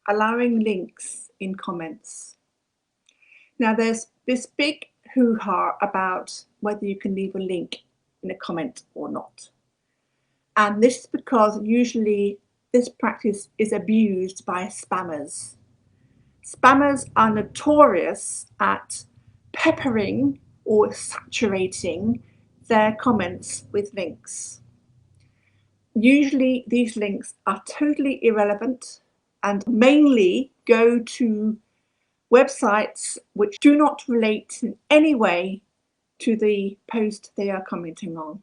allowing links in comments. Now there's this big hoo-ha about whether you can leave a link in a comment or not. And this is because usually this practice is abused by spammers. Spammers are notorious at peppering or saturating their comments with links. Usually these links are totally irrelevant and mainly go to websites which do not relate in any way to the post they are commenting on.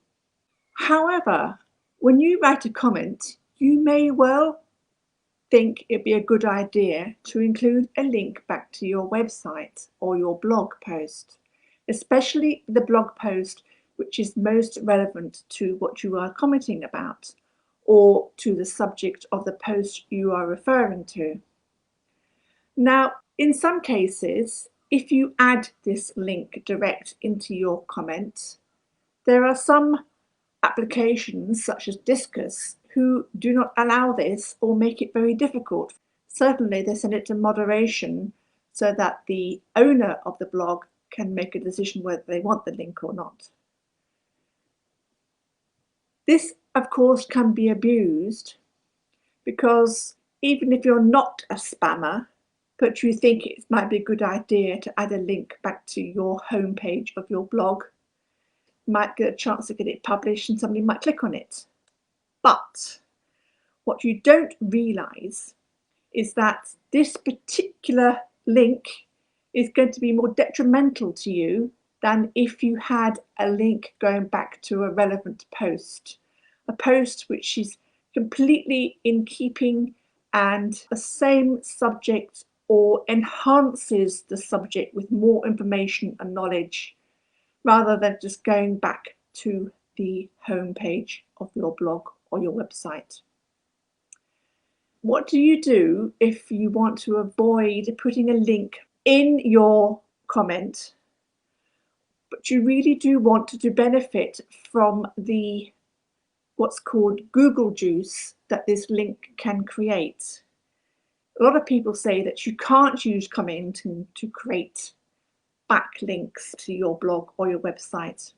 However, when you write a comment, you may well think it'd be a good idea to include a link back to your website or your blog post, especially the blog post which is most relevant to what you are commenting about or to the subject of the post you are referring to. Now, in some cases, if you add this link direct into your comment, there are some applications such as Disqus who do not allow this or make it very difficult. Certainly they send it to moderation so that the owner of the blog can make a decision whether they want the link or not. This, of course, can be abused because even if you're not a spammer, but you think it might be a good idea to add a link back to your homepage of your blog, you might get a chance to get it published and somebody might click on it. But what you don't realise is that this particular link is going to be more detrimental to you than if you had a link going back to a relevant post, a post which is completely in keeping and the same subject or enhances the subject with more information and knowledge, rather than just going back to the home page of your blog or your website. What do you do if you want to avoid putting a link in your comment, but you really do want to benefit from the what's called Google juice that this link can create? A lot of people say that you can't use comment to create backlinks to your blog or your website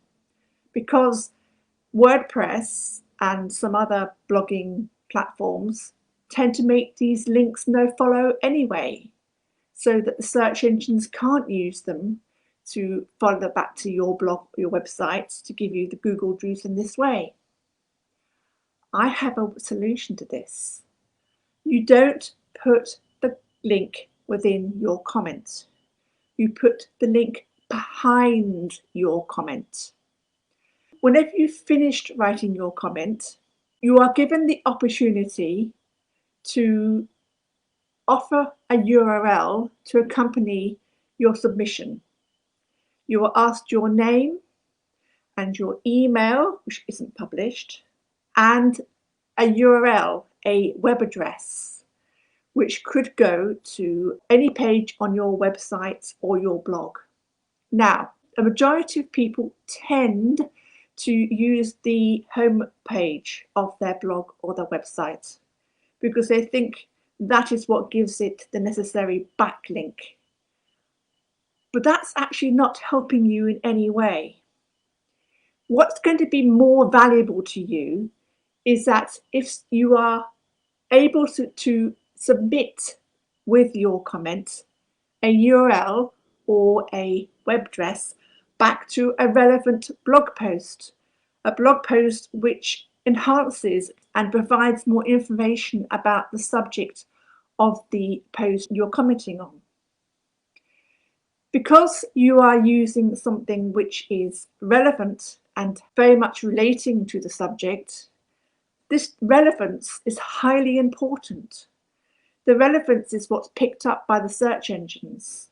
because WordPress and some other blogging platforms tend to make these links no follow anyway, so that the search engines can't use them to follow back to your blog or your website to give you the Google juice in this way. I have a solution to this. You don't put the link within your comment. You put the link behind your comment. Whenever you've finished writing your comment, you are given the opportunity to offer a URL to accompany your submission. You are asked your name and your email, which isn't published, and a URL, a web address, which could go to any page on your website or your blog. Now, a majority of people tend to use the home page of their blog or their website because they think that is what gives it the necessary backlink. But that's actually not helping you in any way. What's going to be more valuable to you is that if you are able to submit with your comment a URL or a web address back to a relevant blog post, a blog post which enhances and provides more information about the subject of the post you're commenting on. Because you are using something which is relevant and very much relating to the subject, this relevance is highly important. The relevance is what's picked up by the search engines.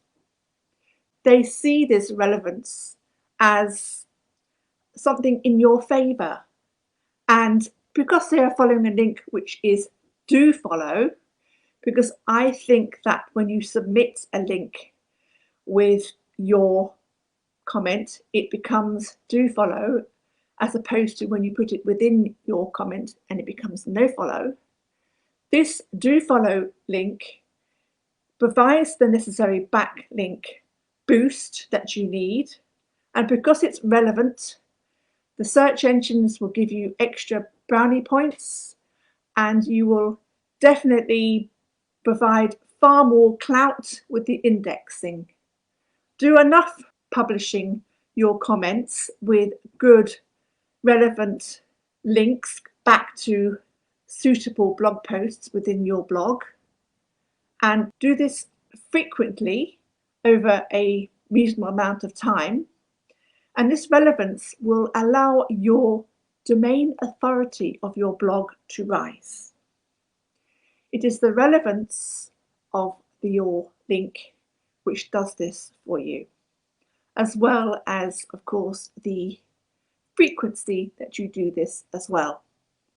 They see this relevance as something in your favour, and because they are following a link which is do follow, because I think that when you submit a link with your comment, it becomes do follow, as opposed to when you put it within your comment and it becomes no follow. This do follow link provides the necessary backlink boost that you need, and because it's relevant, the search engines will give you extra brownie points, and you will definitely provide far more clout with the indexing. Do enough publishing your comments with good, relevant links back to suitable blog posts within your blog, and do this frequently over a reasonable amount of time. And this relevance will allow your domain authority of your blog to rise. It is the relevance of your link which does this for you, as well as, of course, the frequency that you do this as well.